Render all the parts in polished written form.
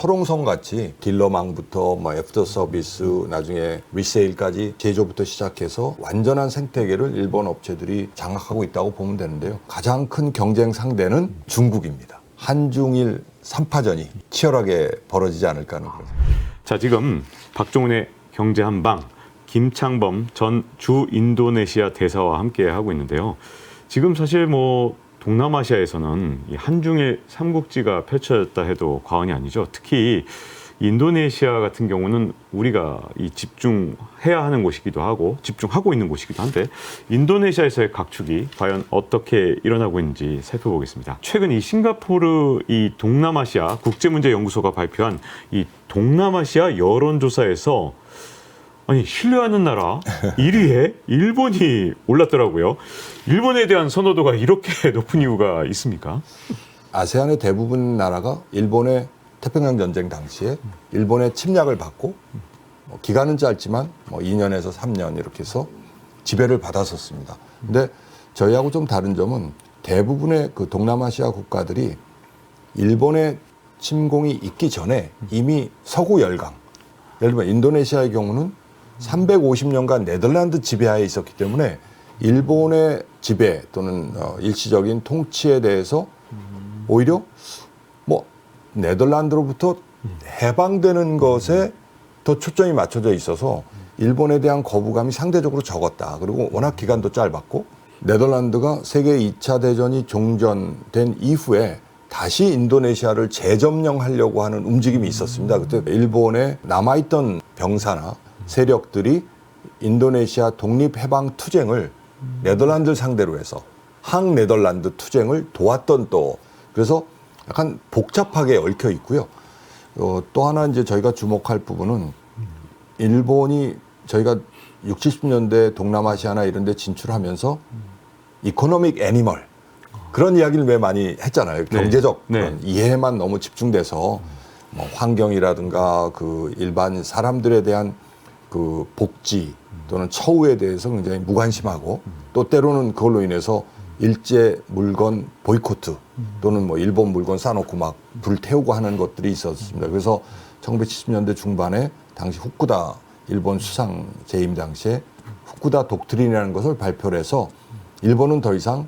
철옹성 같이 딜러망부터 뭐 애프터 서비스, 나중에 리세일까지 제조부터 시작해서 완전한 생태계를 일본 업체들이 장악하고 있다고 보면 되는데요. 가장 큰 경쟁 상대는 중국입니다. 한중일 3파전이 치열하게 벌어지지 않을까 하는 그런 생각입니다. 자, 지금 박종훈의 경제 한방, 김창범 전 주 인도네시아 대사와 함께 하고 있는데요. 지금 사실 뭐 동남아시아에서는 이 한중일 삼국지가 펼쳐졌다 해도 과언이 아니죠. 특히 인도네시아 같은 경우는 우리가 이 집중해야 하는 곳이기도 하고 집중하고 있는 곳이기도 한데 인도네시아에서의 각축이 과연 어떻게 일어나고 있는지 살펴보겠습니다. 최근 이 싱가포르 이 동남아시아 국제문제연구소가 발표한 이 동남아시아 여론조사에서 아니 신뢰하는 나라 1위에 일본이 올랐더라고요. 일본에 대한 선호도가 이렇게 높은 이유가 있습니까? 아세안의 대부분 나라가 일본의 태평양 전쟁 당시에 일본의 침략을 받고 기간은 짧지만 2년에서 3년 이렇게 해서 지배를 받았었습니다. 근데 저희하고 좀 다른 점은 대부분의 그 동남아시아 국가들이 일본의 침공이 있기 전에 이미 서구 열강, 예를 들면 인도네시아의 경우는 350년간 네덜란드 지배하에 있었기 때문에 일본의 지배 또는 일시적인 통치에 대해서 오히려 뭐 네덜란드로부터 해방되는 것에 더 초점이 맞춰져 있어서 일본에 대한 거부감이 상대적으로 적었다. 그리고 워낙 기간도 짧았고 네덜란드가 세계 2차 대전이 종전된 이후에 다시 인도네시아를 재점령하려고 하는 움직임이 있었습니다. 그때 일본에 남아있던 병사나 세력들이 인도네시아 독립해방 투쟁을 네덜란드를 상대로 해서 항네덜란드 투쟁을 도왔던 또 그래서 약간 복잡하게 얽혀 있고요. 또 하나 이제 저희가 주목할 부분은 일본이 저희가 60, 70년대 동남아시아나 이런 데 진출하면서 이코노믹 애니멀 그런 이야기를 왜 많이 했잖아요. 경제적 그런 이해만 너무 집중돼서 뭐 환경이라든가 그 일반 사람들에 대한 그 복지 또는 처우에 대해서 굉장히 무관심하고 또 때로는 그걸로 인해서 일제 물건 보이코트 또는 뭐 일본 물건 싸놓고 막 불태우고 하는 것들이 있었습니다. 그래서 1970년대 중반에 당시 후쿠다 일본 수상 재임 당시에 후쿠다 독트린이라는 것을 발표를 해서 일본은 더 이상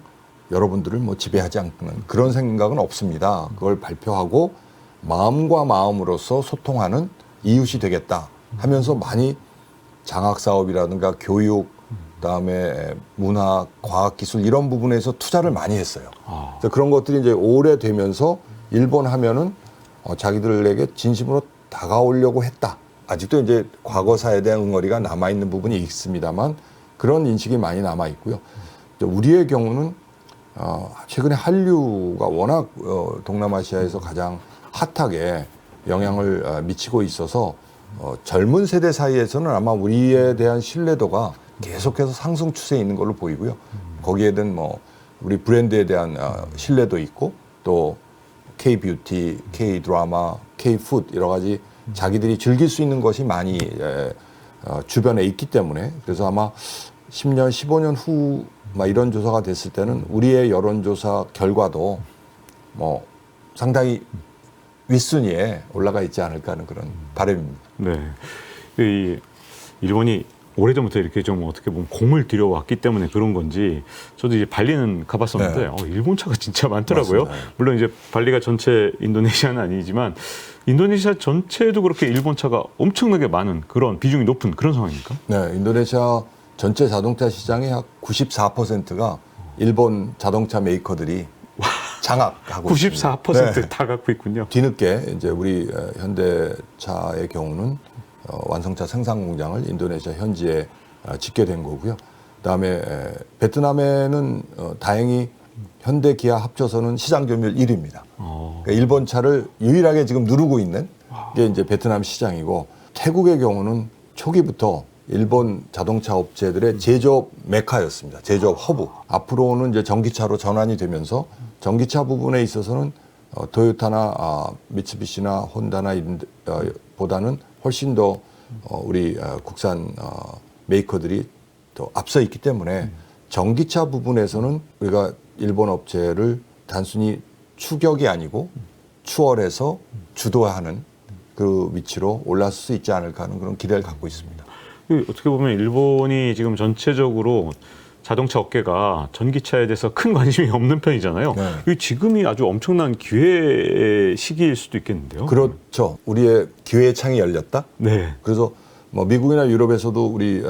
여러분들을 뭐 지배하지 않는 그런 생각은 없습니다. 그걸 발표하고 마음과 마음으로서 소통하는 이웃이 되겠다 하면서 많이 장학 사업이라든가 교육, 그다음에 문화, 과학 기술 이런 부분에서 투자를 많이 했어요. 그래서 그런 것들이 이제 오래되면서 일본 하면은 자기들에게 진심으로 다가오려고 했다. 아직도 이제 과거사에 대한 응어리가 남아 있는 부분이 있습니다만 그런 인식이 많이 남아 있고요. 우리의 경우는 최근에 한류가 워낙 동남아시아에서 가장 핫하게 영향을 미치고 있어서 젊은 세대 사이에서는 아마 우리에 대한 신뢰도가 계속해서 상승 추세에 있는 걸로 보이고요. 거기에는 뭐 우리 브랜드에 대한 신뢰도 있고 또 K-뷰티, K-드라마, K-푸드 여러 가지 자기들이 즐길 수 있는 것이 많이 주변에 있기 때문에 그래서 아마 10년, 15년 후 이런 조사가 됐을 때는 우리의 여론조사 결과도 뭐 상당히 윗순위에 올라가 있지 않을까 하는 그런 바람입니다. 네. 이 일본이 오래전부터 이렇게 좀 어떻게 보면 공을 들여왔기 때문에 그런 건지 저도 이제 발리는 가봤었는데 일본 차가 진짜 많더라고요. 맞습니다. 물론 이제 발리가 전체 인도네시아는 아니지만 인도네시아 전체도 그렇게 일본 차가 엄청나게 많은 그런 비중이 높은 그런 상황입니까? 네, 인도네시아 전체 자동차 시장의 약 94%가 일본 자동차 메이커들이 장악하고 94% 다 갖고 있군요. 뒤늦게 이제 우리 현대차의 경우는 완성차 생산 공장을 인도네시아 현지에 짓게 된 거고요. 그다음에 베트남에는 다행히 현대 기아 합쳐서는 시장 점유율 1위입니다. 그러니까 일본 차를 유일하게 지금 누르고 있는 게 이제 베트남 시장이고 태국의 경우는 초기부터 일본 자동차 업체들의 제조업 메카였습니다. 제조업 허브. 앞으로는 이제 전기차로 전환이 되면서 전기차 부분에 있어서는 토요타나 미츠비시나 혼다나 이런 보다는 훨씬 더 우리 국산 메이커들이 더 앞서 있기 때문에 전기차 부분에서는 우리가 일본 업체를 단순히 추격이 아니고 추월해서 주도하는 그 위치로 올랐을 수 있지 않을까 하는 그런 기대를 갖고 있습니다. 어떻게 보면 일본이 지금 전체적으로 자동차 업계가 전기차에 대해서 큰 관심이 없는 편이잖아요. 네. 지금이 아주 엄청난 기회의 시기일 수도 있겠는데요. 그렇죠. 우리의 기회의 창이 열렸다. 네. 그래서 뭐 미국이나 유럽에서도 우리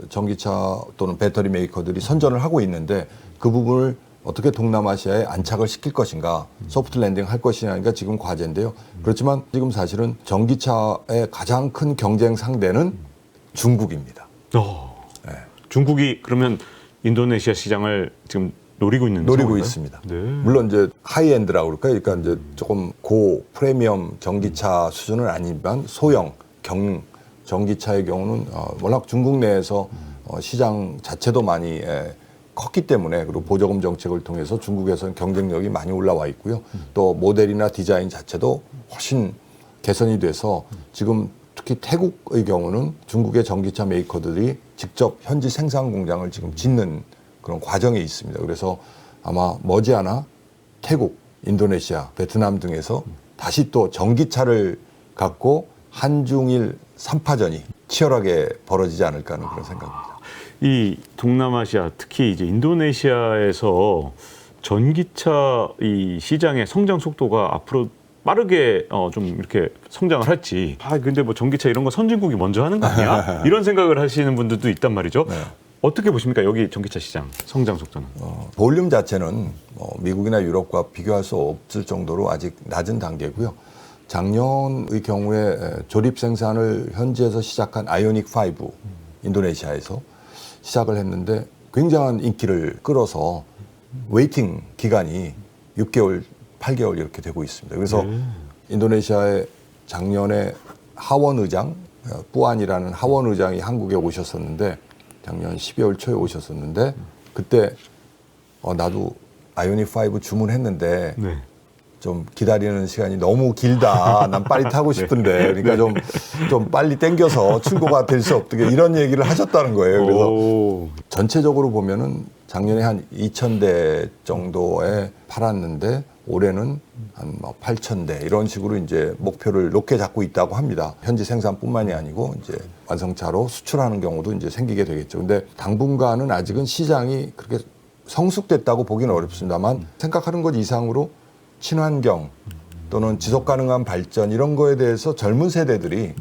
전기차 또는 배터리 메이커들이 선전을 하고 있는데 그 부분을 어떻게 동남아시아에 안착을 시킬 것인가, 소프트 랜딩 할 것이냐가 지금 과제인데요. 그렇지만 지금 사실은 전기차의 가장 큰 경쟁 상대는 중국입니다. 네. 중국이 그러면 인도네시아 시장을 지금 노리고 있는 노리고 상황인가요? 있습니다. 네. 물론 이제 하이엔드라고 그럴까요? 그러니까 이제 조금 고 프리미엄 전기차 수준은 아니지만 소형 전기차의 경우는 워낙 중국 내에서 시장 자체도 많이 컸기 때문에 그리고 보조금 정책을 통해서 중국에서는 경쟁력이 많이 올라와 있고요. 또 모델이나 디자인 자체도 훨씬 개선이 돼서 지금 특히 태국의 경우는 중국의 전기차 메이커들이 직접 현지 생산 공장을 지금 짓는 그런 과정에 있습니다. 그래서 아마 머지않아 태국, 인도네시아, 베트남 등에서 다시 또 전기차를 갖고 한중일 3파전이 치열하게 벌어지지 않을까 하는 그런 생각입니다. 이 동남아시아 특히 이제 인도네시아에서 전기차 이 시장의 성장 속도가 앞으로 빠르게 좀 이렇게 성장을 할지 근데 뭐 전기차 이런 거 선진국이 먼저 하는 거 아니야? 이런 생각을 하시는 분들도 있단 말이죠. 네. 어떻게 보십니까? 여기 전기차 시장 성장 속도는? 볼륨 자체는 미국이나 유럽과 비교할 수 없을 정도로 아직 낮은 단계고요. 작년의 경우에 조립 생산을 현지에서 시작한 아이오닉 5 인도네시아에서 시작을 했는데 굉장한 인기를 끌어서 웨이팅 기간이 6개월, 8개월 이렇게 되고 있습니다. 그래서 인도네시아의 작년에 하원 의장, 뿌안이라는 하원 의장이 한국에 오셨었는데 작년 12월 초에 오셨었는데 그때 나도 아이오닉 5 주문했는데 네. 좀 기다리는 시간이 너무 길다. 난 빨리 타고 싶은데. 그러니까 좀 빨리 땡겨서 출고가 될 수 없게 이런 얘기를 하셨다는 거예요. 그래서 전체적으로 보면은 작년에 한 2,000대 정도에 팔았는데 올해는 한 8,000대 이런 식으로 이제 목표를 높게 잡고 있다고 합니다. 현지 생산뿐만이 아니고 이제 완성차로 수출하는 경우도 이제 생기게 되겠죠. 근데 당분간은 아직은 시장이 그렇게 성숙됐다고 보기는 어렵습니다만 생각하는 것 이상으로 친환경 또는 지속 가능한 발전 이런 거에 대해서 젊은 세대들이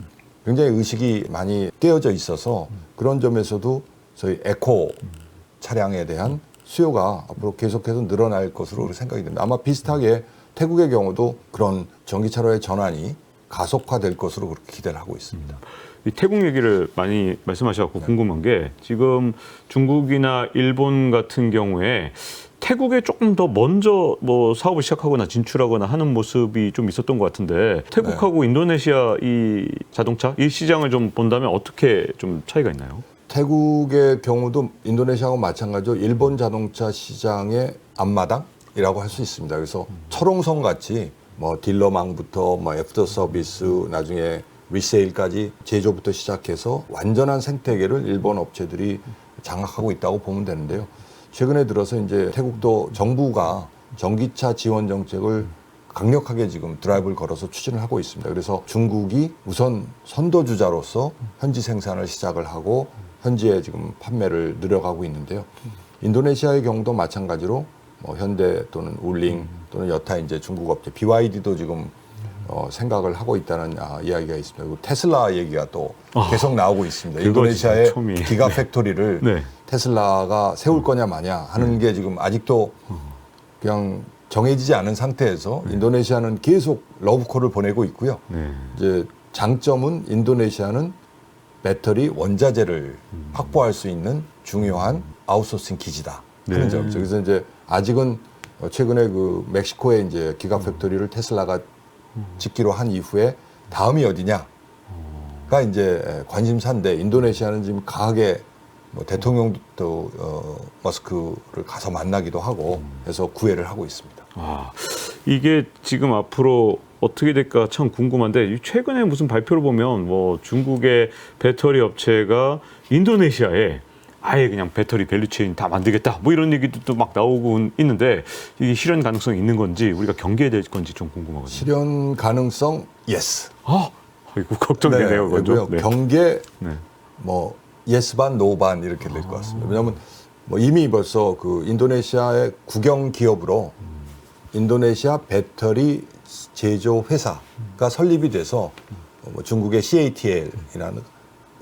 굉장히 의식이 많이 깨어져 있어서 그런 점에서도 저희 에코 차량에 대한 수요가 앞으로 계속해서 늘어날 것으로 생각이 됩니다. 아마 비슷하게 태국의 경우도 그런 전기차로의 전환이 가속화될 것으로 그렇게 기대를 하고 있습니다. 이 태국 얘기를 많이 말씀하셔서 궁금한 게 지금 중국이나 일본 같은 경우에 태국에 조금 더 먼저 뭐 사업을 시작하거나 진출하거나 하는 모습이 좀 있었던 것 같은데 태국하고 인도네시아 이 자동차 이 시장을 좀 본다면 어떻게 좀 차이가 있나요? 태국의 경우도 인도네시아하고 마찬가지로 일본 자동차 시장의 앞마당이라고 할 수 있습니다. 그래서 철옹성 같이 뭐 딜러망부터 뭐 애프터 서비스 나중에 리세일까지 제조부터 시작해서 완전한 생태계를 일본 업체들이 장악하고 있다고 보면 되는데요. 최근에 들어서 이제 태국도 정부가 전기차 지원 정책을 강력하게 지금 드라이브를 걸어서 추진을 하고 있습니다. 그래서 중국이 우선 선도주자로서 현지 생산을 시작을 하고 현지에 지금 판매를 늘려가고 있는데요. 인도네시아의 경우도 마찬가지로 뭐 현대 또는 울링 또는 여타 이제 중국 업체 BYD도 지금 생각을 하고 있다는 이야기가 있습니다. 그리고 테슬라 얘기가 또 계속 나오고 있습니다. 인도네시아의 기가 팩토리를 네. 테슬라가 세울 거냐 마냐 하는 게 지금 아직도 그냥 정해지지 않은 상태에서 인도네시아는 계속 러브콜을 보내고 있고요. 이제 장점은 인도네시아는 배터리 원자재를 확보할 수 있는 중요한 아웃소싱 기지다 하는 점이죠. 그래서 이제 아직은 최근에 그 멕시코에 이제 기가 팩토리를 테슬라가 짓기로 한 이후에 다음이 어디냐가 이제 관심사인데 인도네시아는 지금 강하게 뭐 대통령도 머스크를 가서 만나기도 하고 해서 구애를 하고 있습니다. 이게 지금 앞으로 어떻게 될까 참 궁금한데 최근에 무슨 발표를 보면 뭐 중국의 배터리 업체가 인도네시아에 아예 그냥 배터리 밸류체인 다 만들겠다 뭐 이런 얘기도 또 막 나오고 있는데 이게 실현 가능성이 있는 건지 우리가 경계해야 될 건지 좀 궁금하거든요. 실현 가능성 yes. 이거 걱정되네요. 그건 좀. 그리고요. 경계 네. 뭐 예스 반, 노 반 이렇게 될 것 같습니다. 왜냐하면 뭐 이미 벌써 그 인도네시아의 국영 기업으로 인도네시아 배터리 제조 회사가 설립이 돼서 뭐 중국의 CATL이라는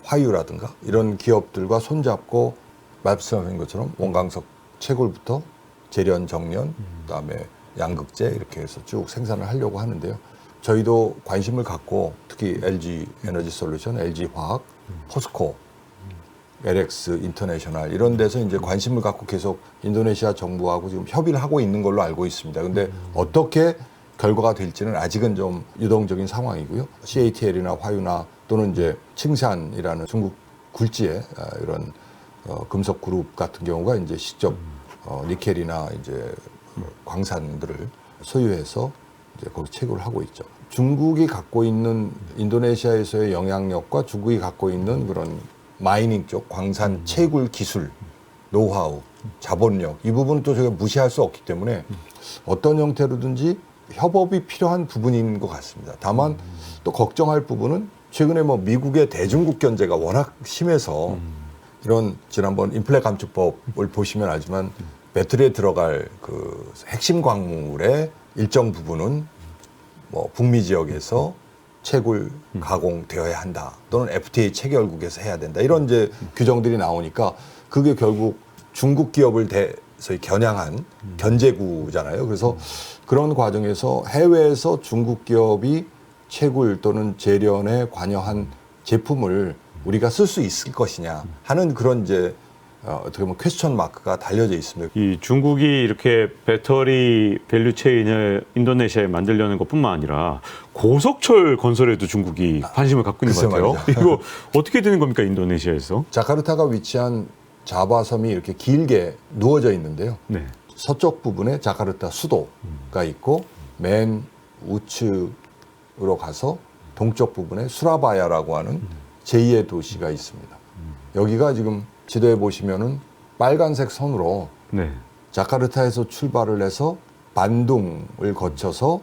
화유라든가 이런 기업들과 손잡고 말씀하신 것처럼 원광석 채굴부터 재련, 정련, 그다음에 양극재 이렇게 해서 쭉 생산을 하려고 하는데요. 저희도 관심을 갖고 특히 LG 에너지 솔루션, LG 화학, 포스코, LX 인터내셔널 이런 데서 이제 관심을 갖고 계속 인도네시아 정부하고 지금 협의를 하고 있는 걸로 알고 있습니다. 근데 어떻게 결과가 될지는 아직은 좀 유동적인 상황이고요. CATL이나 화유나 또는 이제 칭산이라는 중국 굴지의 이런 금속 그룹 같은 경우가 이제 직접 니켈이나 이제 광산들을 소유해서 이제 거기 채굴을 하고 있죠. 중국이 갖고 있는 인도네시아에서의 영향력과 중국이 갖고 있는 그런 마이닝 쪽 광산 채굴 기술, 노하우, 자본력 이 부분은 또 저희가 무시할 수 없기 때문에 어떤 형태로든지 협업이 필요한 부분인 것 같습니다. 다만 또 걱정할 부분은 최근에 뭐 미국의 대중국 견제가 워낙 심해서 이런 지난번 인플레 감축법을 보시면 알지만 배터리에 들어갈 그 핵심 광물의 일정 부분은 뭐 북미 지역에서 채굴 가공되어야 한다 또는 FTA 체결국에서 해야 된다 이런 이제 규정들이 나오니까 그게 결국 중국 기업을 겨냥한 견제구잖아요. 그래서 그런 과정에서 해외에서 중국 기업이 채굴 또는 재련에 관여한 제품을 우리가 쓸 수 있을 것이냐 하는 그런 이제 어떻게 보면 퀘스천 마크가 달려져 있습니다. 이 중국이 이렇게 배터리 밸류 체인을 인도네시아에 만들려는 것뿐만 아니라 고속철 건설에도 중국이 관심을 갖고 있는 것 같아요. 이거 어떻게 되는 겁니까, 인도네시아에서? 자카르타가 위치한 자바섬이 이렇게 길게 누워져 있는데요. 네. 서쪽 부분에 자카르타 수도가 있고 맨 우측으로 가서 동쪽 부분에 수라바야라고 하는 제2의 도시가 있습니다. 여기가 지금 지도에 보시면은 빨간색 선으로 네. 자카르타에서 출발을 해서 반둥을 거쳐서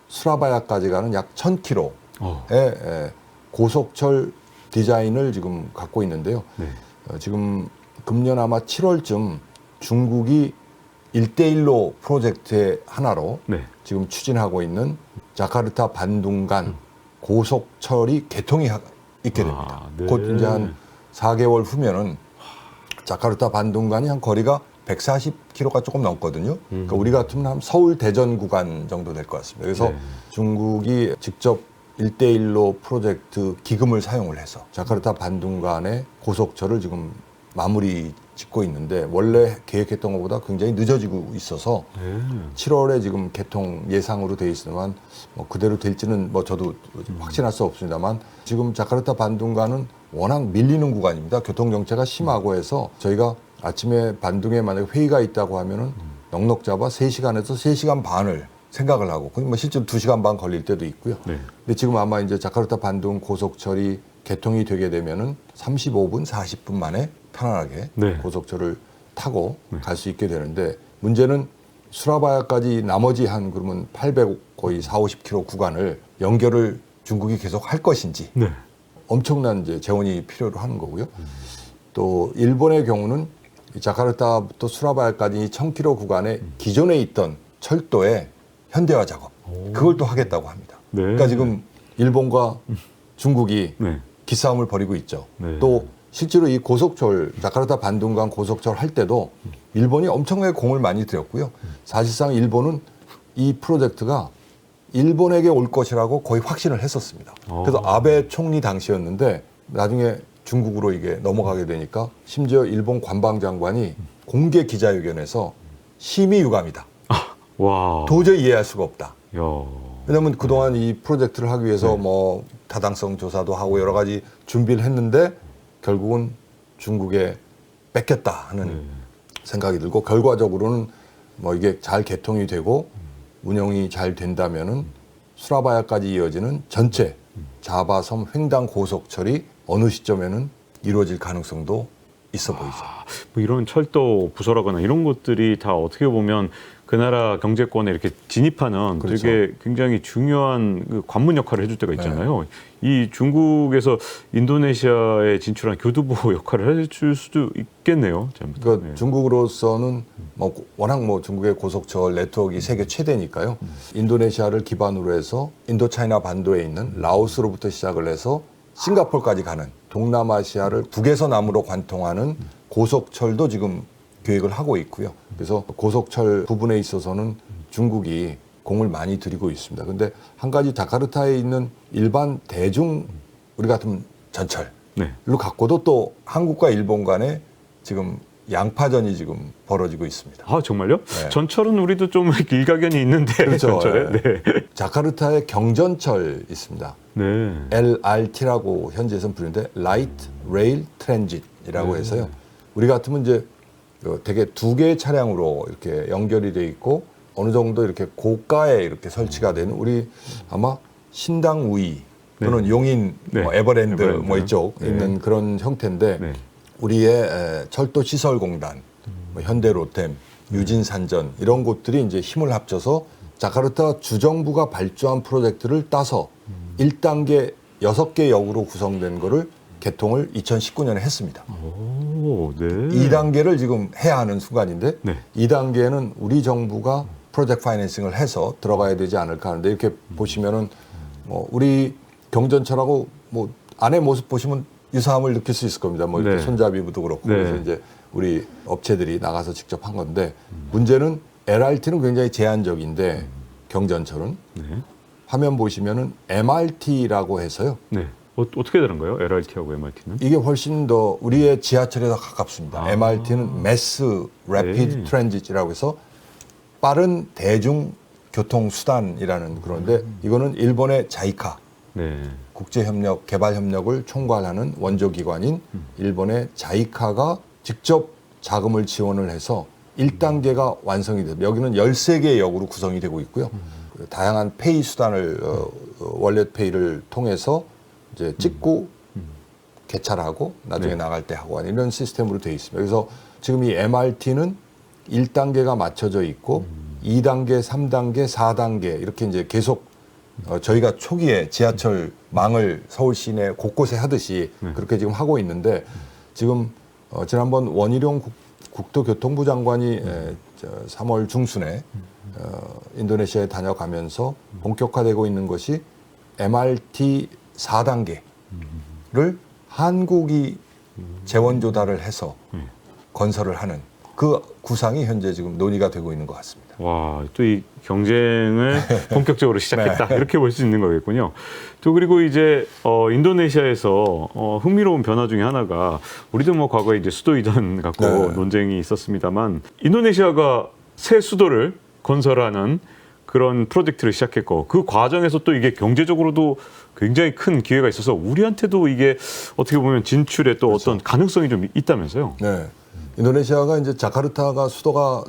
수라바야까지 가는 약 1000km의 고속철 디자인을 지금 갖고 있는데요. 네. 지금 금년 아마 7월쯤 중국이 1대1로 프로젝트의 하나로 네. 지금 추진하고 있는 자카르타 반둥 간 고속철이 개통이 있게 됩니다. 네. 곧 이제 한 4개월 후면은 자카르타 반둥 간이 한 거리가 140km가 조금 넘거든요. 그러니까 우리 같으면 한 서울 대전 구간 정도 될 것 같습니다. 그래서 네. 중국이 직접 1대1로 프로젝트 기금을 사용을 해서 자카르타 반둥 간의 고속철을 지금 마무리 짓고 있는데 원래 계획했던 것보다 굉장히 늦어지고 있어서 네. 7월에 지금 개통 예상으로 돼 있지만 뭐 그대로 될지는 뭐 저도 확신할 수 없습니다만 지금 자카르타 반둥간은 워낙 밀리는 구간입니다. 교통 정체가 심하고 해서 저희가 아침에 반둥에 만약에 회의가 있다고 하면은 넉넉 잡아 3시간에서 3시간 반을 생각을 하고 뭐 실제로 2시간 반 걸릴 때도 있고요. 네. 근데 지금 아마 이제 자카르타 반둥 고속철이 개통이 되게 되면은 35분, 40분 만에 편안하게 네. 고속철을 타고 갈 수 있게 되는데 문제는 수라바야까지 나머지 한 그러면 800 거의 40-50km 구간을 연결을 중국이 계속 할 것인지 네. 엄청난 이제 재원이 필요로 하는 거고요. 또 일본의 경우는 이 자카르타부터 수라바야까지 1000km 구간에 기존에 있던 철도의 현대화 작업 그걸 또 하겠다고 합니다. 네. 그러니까 지금 일본과 중국이 네. 기싸움을 벌이고 있죠. 네. 또 실제로 이 고속철 자카르타 반둥간 고속철 할 때도 일본이 엄청나게 공을 많이 들였고요. 사실상 일본은 이 프로젝트가 일본에게 올 것이라고 거의 확신을 했었습니다. 그래서 아베 총리 당시였는데 나중에 중국으로 이게 넘어가게 되니까 심지어 일본 관방장관이 공개 기자회견에서 심히 유감이다. 와. 도저히 이해할 수가 없다. 야. 왜냐하면 그동안 이 프로젝트를 하기 위해서 뭐 타당성 조사도 하고 여러 가지 준비를 했는데 결국은 중국에 뺏겼다 하는 생각이 들고 결과적으로는 뭐 이게 잘 개통이 되고 운영이 잘 된다면은 수라바야까지 이어지는 전체 자바섬 횡단 고속철이 어느 시점에는 이루어질 가능성도 있어 보이죠. 뭐 이런 철도 부설하거나 이런 것들이 다 어떻게 보면 그 나라 경제권에 이렇게 진입하는 그렇죠. 되게 굉장히 중요한 그 관문 역할을 해줄 때가 있잖아요. 이 중국에서 인도네시아에 진출한 교두보 역할을 해줄 수도 있겠네요. 그러니까 네. 중국으로서는 뭐 워낙 뭐 중국의 고속철 네트워크가 세계 최대니까요. 인도네시아를 기반으로 해서 인도차이나 반도에 있는 라오스로부터 시작을 해서 싱가포르까지 가는 동남아시아를 북에서 남으로 관통하는 고속철도 지금 계획을 하고 있고요. 그래서 고속철 부분에 있어서는 중국이 공을 많이 들이고 있습니다. 근데 한 가지 자카르타에 있는 일반 대중 우리 같은 전철로 네. 갖고도 또 한국과 일본 간에 지금 양파전이 지금 벌어지고 있습니다. 아 정말요? 네. 전철은 우리도 좀 일가견이 있는데 그렇죠. 전철에. 네. 네. 자카르타에 경전철 있습니다. 네. LRT라고 현지에서는 부르는데 Light Rail Transit이라고 해서요. 우리 같으면 이제 되게 두 개의 차량으로 이렇게 연결이 돼 있고 어느 정도 이렇게 고가에 이렇게 설치가 되는 우리 아마 신당 우이 또는 용인, 네. 뭐 에버랜드 에버랜드. 뭐 이쪽 네. 있는 그런 형태인데 네. 우리의 철도시설공단, 뭐 현대로템, 유진산전 이런 곳들이 이제 힘을 합쳐서 자카르타 주정부가 발주한 프로젝트를 따서 1단계 6개 역으로 구성된 거를 개통을 2019년에 했습니다. 오, 네. 2단계를 지금 해야 하는 순간인데 네. 2단계는 우리 정부가 프로젝트 파이낸싱을 해서 들어가야 되지 않을까 하는데 이렇게 보시면은 뭐 우리 경전철하고 뭐 안의 모습 보시면 유사함을 느낄 수 있을 겁니다. 뭐 이렇게 네. 손잡이부도 그렇고 네. 그래서 이제 우리 업체들이 나가서 직접 한 건데 문제는 LRT는 굉장히 제한적인데 경전철은 네. 화면 보시면은 MRT라고 해서요. 네. 어떻게 다른 거예요? LRT하고 MRT는? 이게 훨씬 더 우리의 지하철에 더 가깝습니다. 아. MRT는 Mass Rapid 네. Transit이라고 해서 빠른 대중 교통 수단이라는 그런데 이거는 일본의 자이카 네. 국제협력 개발협력을 총괄하는 원조기관인 일본의 자이카가 직접 자금을 지원을 해서 1단계가 완성이 됩니다. 여기는 13개의 역으로 구성이 되고 있고요. 다양한 페이 수단을 월렛 페이를 통해서 이제 찍고 개찰하고 나중에 네. 나갈 때 하고 하는 이런 시스템으로 되어 있습니다. 그래서 지금 이 MRT는 1단계가 맞춰져 있고 2단계, 3단계, 4단계 이렇게 이제 계속 저희가 초기에 지하철 망을 서울 시내 곳곳에 하듯이 그렇게 지금 하고 있는데 지금 지난번 원희룡 국토교통부 장관이 3월 중순에 인도네시아에 다녀가면서 본격화되고 있는 것이 MRT 4단계를 한국이 재원 조달을 해서 건설을 하는 그 구상이 현재 지금 논의가 되고 있는 것 같습니다. 와, 또 이 경쟁을 본격적으로 시작했다. 네. 이렇게 볼 수 있는 거겠군요. 또 그리고 이제 인도네시아에서 흥미로운 변화 중에 하나가 우리도 뭐 과거에 이제 수도 이전 갖고 네. 논쟁이 있었습니다만 인도네시아가 새 수도를 건설하는 그런 프로젝트를 시작했고 그 과정에서 또 이게 경제적으로도 굉장히 큰 기회가 있어서 우리한테도 이게 어떻게 보면 진출에 또 그렇죠. 어떤 가능성이 좀 있다면서요. 네. 인도네시아가 이제 자카르타가 수도가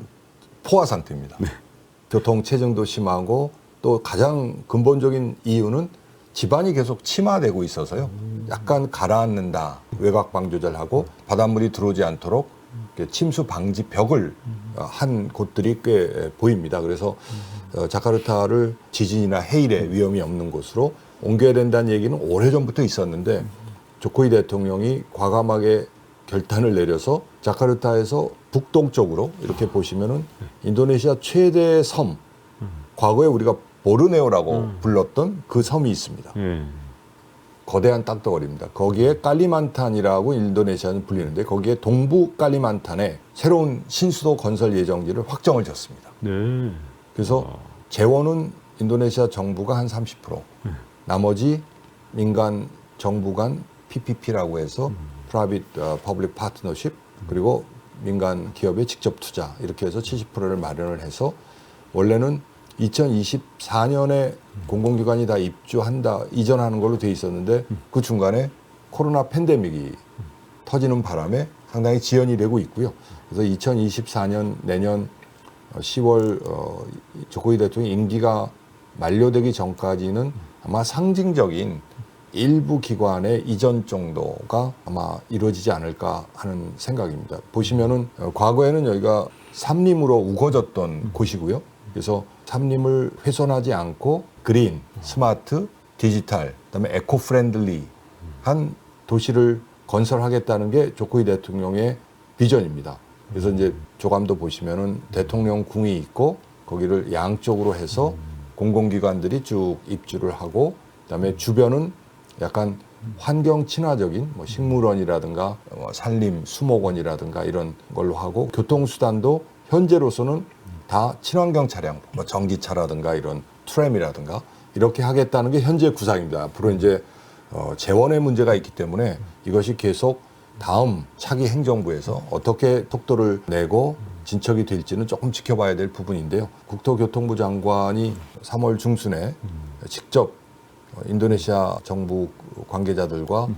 포화 상태입니다. 네. 교통 체증도 심하고 또 가장 근본적인 이유는 지반이 계속 침하되고 있어서요. 약간 가라앉는다. 외곽 방 조절하고 바닷물이 들어오지 않도록 침수 방지 벽을 한 곳들이 꽤 보입니다. 그래서 자카르타를 지진이나 해일의 위험이 없는 곳으로 옮겨야 된다는 얘기는 오래전부터 있었는데 조코이 대통령이 과감하게 결단을 내려서 자카르타에서 북동쪽으로 이렇게 보시면은 인도네시아 최대 섬, 과거에 우리가 보르네오라고 불렀던 그 섬이 있습니다. 예. 거대한 땅덩어리입니다. 거기에 깔리만탄이라고 인도네시아는 불리는데 거기에 동부 깔리만탄에 새로운 신수도 건설 예정지를 확정을 지었습니다. 네. 그래서 재원은 인도네시아 정부가 한 30%, 나머지 민간 정부 간 PPP라고 해서 Private Public Partnership 그리고 민간 기업의 직접 투자 이렇게 해서 70%를 마련을 해서 원래는 2024년에 공공기관이 다 입주한다 이전하는 걸로 돼 있었는데 그 중간에 코로나 팬데믹이 터지는 바람에 상당히 지연이 되고 있고요. 그래서 2024년 내년 10월 조코이 대통령 임기가 만료되기 전까지는 아마 상징적인 일부 기관의 이전 정도가 아마 이루어지지 않을까 하는 생각입니다. 보시면은 과거에는 여기가 삼림으로 우거졌던 곳이고요. 그래서 삼림을 훼손하지 않고 그린, 스마트, 디지털, 그다음에 에코 프렌들리한 도시를 건설하겠다는 게 조코이 대통령의 비전입니다. 그래서 이제 조감도 보시면은 대통령 궁이 있고 거기를 양쪽으로 해서 공공기관들이 쭉 입주를 하고 그다음에 주변은 약간 환경 친화적인 뭐 식물원이라든가 산림, 수목원이라든가 이런 걸로 하고 교통수단도 현재로서는 다 친환경 차량, 뭐 전기차라든가 이런 트램이라든가 이렇게 하겠다는 게 현재 구상입니다. 앞으로 이제 재원의 문제가 있기 때문에 이것이 계속 다음 차기 행정부에서 어떻게 속도를 내고 진척이 될지는 조금 지켜봐야 될 부분인데요. 국토교통부 장관이 3월 중순에 직접 인도네시아 정부 관계자들과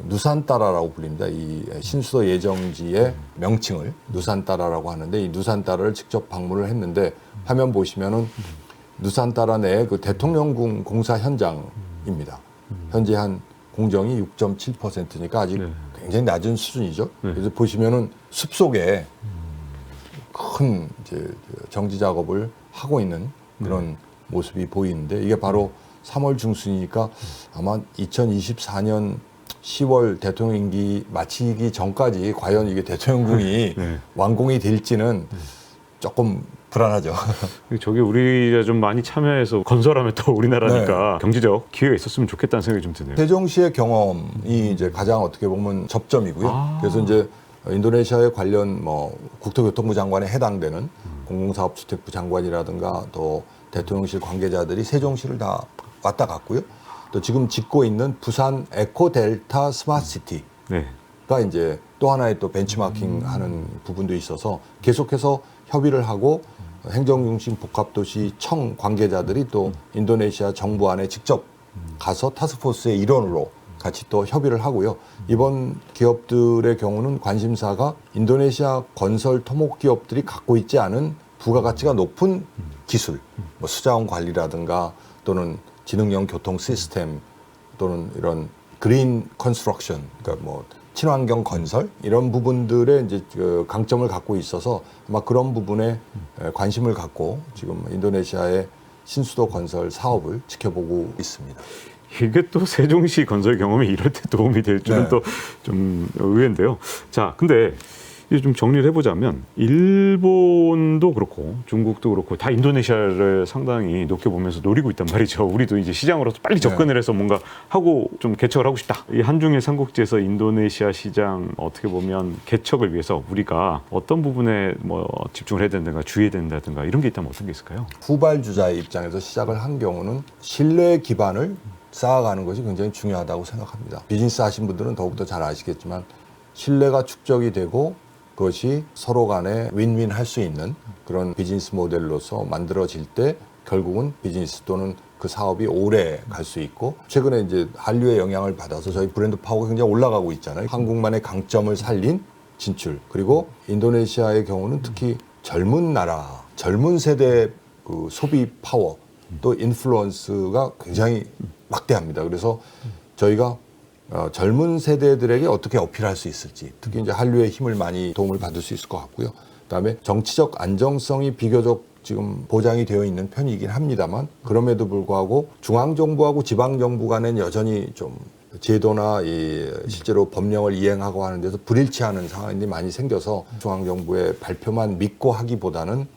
누산따라라고 불립니다. 이 신수도 예정지의 명칭을 누산따라라고 하는데 이 누산따라를 직접 방문을 했는데 화면 보시면은 누산따라 내 그 대통령궁 공사 현장입니다. 현재 한 공정이 6.7%니까 아직 굉장히 낮은 수준이죠. 그래서 보시면은 숲속에 큰 이제 정지 작업을 하고 있는 그런 모습이 보이는데 이게 바로 3월 중순이니까 아마 2024년 10월 대통령 임기 마치기 전까지 과연 이게 대통령궁이 완공이 될지는 조금 불안하죠. 저게 우리가 좀 많이 참여해서 건설하면 또 우리나라니까 경제적 기회가 있었으면 좋겠다는 생각이 좀 드네요. 세종시의 경험이 이제 가장 어떻게 보면 접점이고요. 그래서 이제 인도네시아의 관련 뭐 국토교통부 장관에 해당되는 공공사업주택부 장관이라든가 또 대통령실 관계자들이 세종시를 다 왔다 갔고요. 또 지금 짓고 있는 부산 에코델타 스마트시티가 이제 또 하나의 또 벤치마킹하는 부분도 있어서 계속해서 협의를 하고 행정중심 복합도시 청 관계자들이 또 인도네시아 정부 안에 직접 가서 타스크포스의 일원으로 같이 또 협의를 하고요. 이번 기업들의 경우는 관심사가 인도네시아 건설 토목 기업들이 갖고 있지 않은 부가가치가 높은 기술, 뭐 수자원 관리라든가 또는 지능형 교통 시스템 또는 이런 그린 컨스트럭션, 그러니까 뭐 친환경 건설 이런 부분들의 이제 그 강점을 갖고 있어서 아마 그런 부분에 관심을 갖고 지금 인도네시아의 신수도 건설 사업을 지켜보고 있습니다. 이게 또 세종시 건설 경험이 이럴 때 도움이 될 줄은 또 좀 의외인데요. 자, 근데 이제 좀 정리를 해보자면 일본도 그렇고 중국도 그렇고 다 인도네시아를 상당히 높게 보면서 노리고 있단 말이죠. 우리도 이제 시장으로서 빨리 접근을 해서 뭔가 하고 좀 개척을 하고 싶다. 이 한중일 삼국지에서 인도네시아 시장 어떻게 보면 개척을 위해서 우리가 어떤 부분에 뭐 집중을 해야 된다든가 주의해야 된다든가 이런 게 있다면 어떤 게 있을까요? 후발주자의 입장에서 시작을 한 경우는 신뢰 기반을 쌓아가는 것이 굉장히 중요하다고 생각합니다. 비즈니스 하신 분들은 더욱더 잘 아시겠지만 신뢰가 축적이 되고 그것이 서로 간에 윈윈 할 수 있는 그런 비즈니스 모델로서 만들어질 때 결국은 비즈니스 또는 그 사업이 오래 갈 수 있고 최근에 이제 한류의 영향을 받아서 저희 브랜드 파워가 굉장히 올라가고 있잖아요. 한국만의 강점을 살린 진출 그리고 인도네시아의 경우는 특히 젊은 나라, 젊은 세대 그 소비 파워 또 인플루언스가 굉장히 막대합니다. 그래서 저희가 젊은 세대들에게 어떻게 어필할 수 있을지 특히 이제 한류의 힘을 많이 도움을 받을 수 있을 것 같고요. 그다음에 정치적 안정성이 비교적 지금 보장이 되어 있는 편이긴 합니다만 그럼에도 불구하고 중앙정부하고 지방정부 간에는 여전히 좀 제도나 이 실제로 법령을 이행하고 하는 데서 불일치하는 상황이 많이 생겨서 중앙정부의 발표만 믿고 하기보다는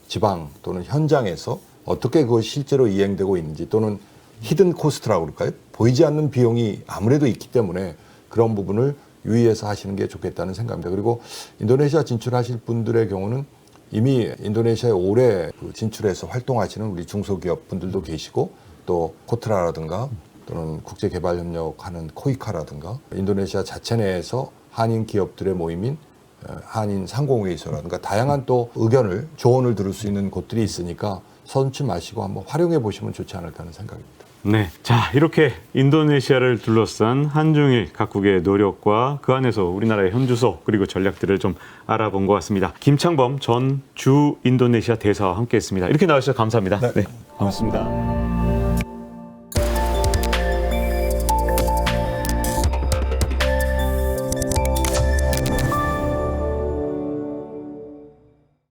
지방 또는 현장에서 어떻게 그것이 실제로 이행되고 있는지 또는 히든 코스트라고 그럴까요? 보이지 않는 비용이 아무래도 있기 때문에 그런 부분을 유의해서 하시는 게 좋겠다는 생각입니다. 그리고 인도네시아 진출하실 분들의 경우는 이미 인도네시아에 오래 진출해서 활동하시는 우리 중소기업 분들도 계시고 또 코트라라든가 또는 국제개발협력하는 코이카라든가 인도네시아 자체 내에서 한인 기업들의 모임인 한인 상공회의소라든가 다양한 또 의견을 조언을 들을 수 있는 곳들이 있으니까 서슴지 마시고 한번 활용해 보시면 좋지 않을까 하는 생각입니다. 네, 자 이렇게 인도네시아를 둘러싼 한중일 각국의 노력과 그 안에서 우리나라의 현주소 그리고 전략들을 좀 알아본 것 같습니다. 김창범 전 주 인도네시아 대사와 함께했습니다. 이렇게 나와주셔서 감사합니다. 네. 고맙습니다.